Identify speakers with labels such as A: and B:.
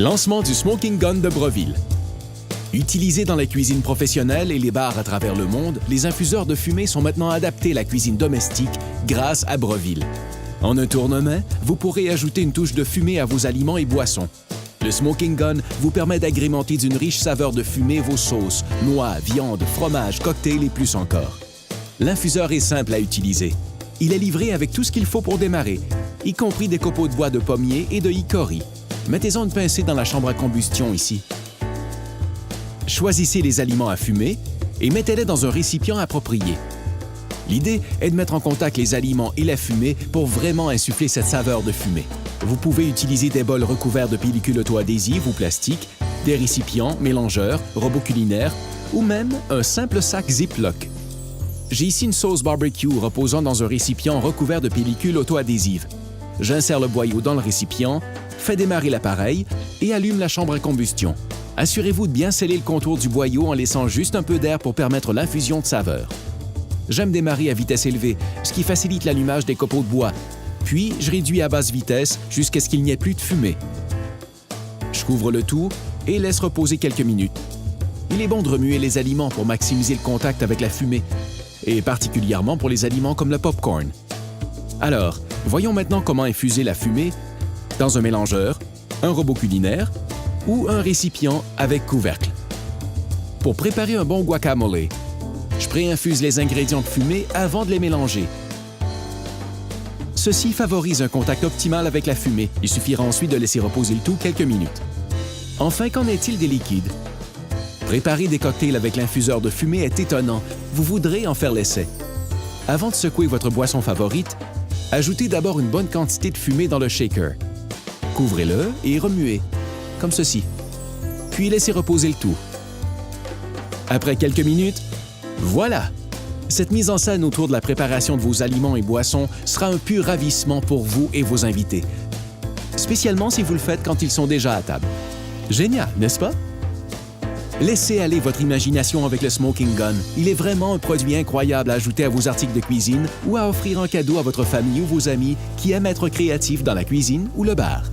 A: Lancement du Smoking Gun de Breville. Utilisés dans la cuisine professionnelle et les bars à travers le monde, les infuseurs de fumée sont maintenant adaptés à la cuisine domestique grâce à Breville. En un tournement, vous pourrez ajouter une touche de fumée à vos aliments et boissons. Le Smoking Gun vous permet d'agrémenter d'une riche saveur de fumée vos sauces, noix, viande, fromage, cocktails et plus encore. L'infuseur est simple à utiliser. Il est livré avec tout ce qu'il faut pour démarrer, y compris des copeaux de bois de pommier et de hickory. Mettez-en une pincée dans la chambre à combustion ici. Choisissez les aliments à fumer et mettez-les dans un récipient approprié. L'idée est de mettre en contact les aliments et la fumée pour vraiment insuffler cette saveur de fumée. Vous pouvez utiliser des bols recouverts de pellicule auto-adhésive ou plastique, des récipients, mélangeurs, robots culinaires ou même un simple sac Ziploc. J'ai ici une sauce barbecue reposant dans un récipient recouvert de pellicule auto-adhésive. J'insère le boyau dans le récipient, fais démarrer l'appareil et allume la chambre à combustion. Assurez-vous de bien sceller le contour du boyau en laissant juste un peu d'air pour permettre l'infusion de saveur. J'aime démarrer à vitesse élevée, ce qui facilite l'allumage des copeaux de bois. Puis, je réduis à basse vitesse jusqu'à ce qu'il n'y ait plus de fumée. Je couvre le tout et laisse reposer quelques minutes. Il est bon de remuer les aliments pour maximiser le contact avec la fumée, et particulièrement pour les aliments comme le popcorn. Alors, voyons maintenant comment infuser la fumée dans un mélangeur, un robot culinaire ou un récipient avec couvercle. Pour préparer un bon guacamole, je préinfuse les ingrédients de fumée avant de les mélanger. Ceci favorise un contact optimal avec la fumée. Il suffira ensuite de laisser reposer le tout quelques minutes. Enfin, qu'en est-il des liquides? Préparer des cocktails avec l'infuseur de fumée est étonnant. Vous voudrez en faire l'essai. Avant de secouer votre boisson favorite, ajoutez d'abord une bonne quantité de fumée dans le shaker. Couvrez-le et remuez, comme ceci. Puis laissez reposer le tout. Après quelques minutes, voilà! Cette mise en scène autour de la préparation de vos aliments et boissons sera un pur ravissement pour vous et vos invités. Spécialement si vous le faites quand ils sont déjà à table. Génial, n'est-ce pas? Laissez aller votre imagination avec le Smoking Gun. Il est vraiment un produit incroyable à ajouter à vos articles de cuisine ou à offrir en cadeau à votre famille ou vos amis qui aiment être créatifs dans la cuisine ou le bar.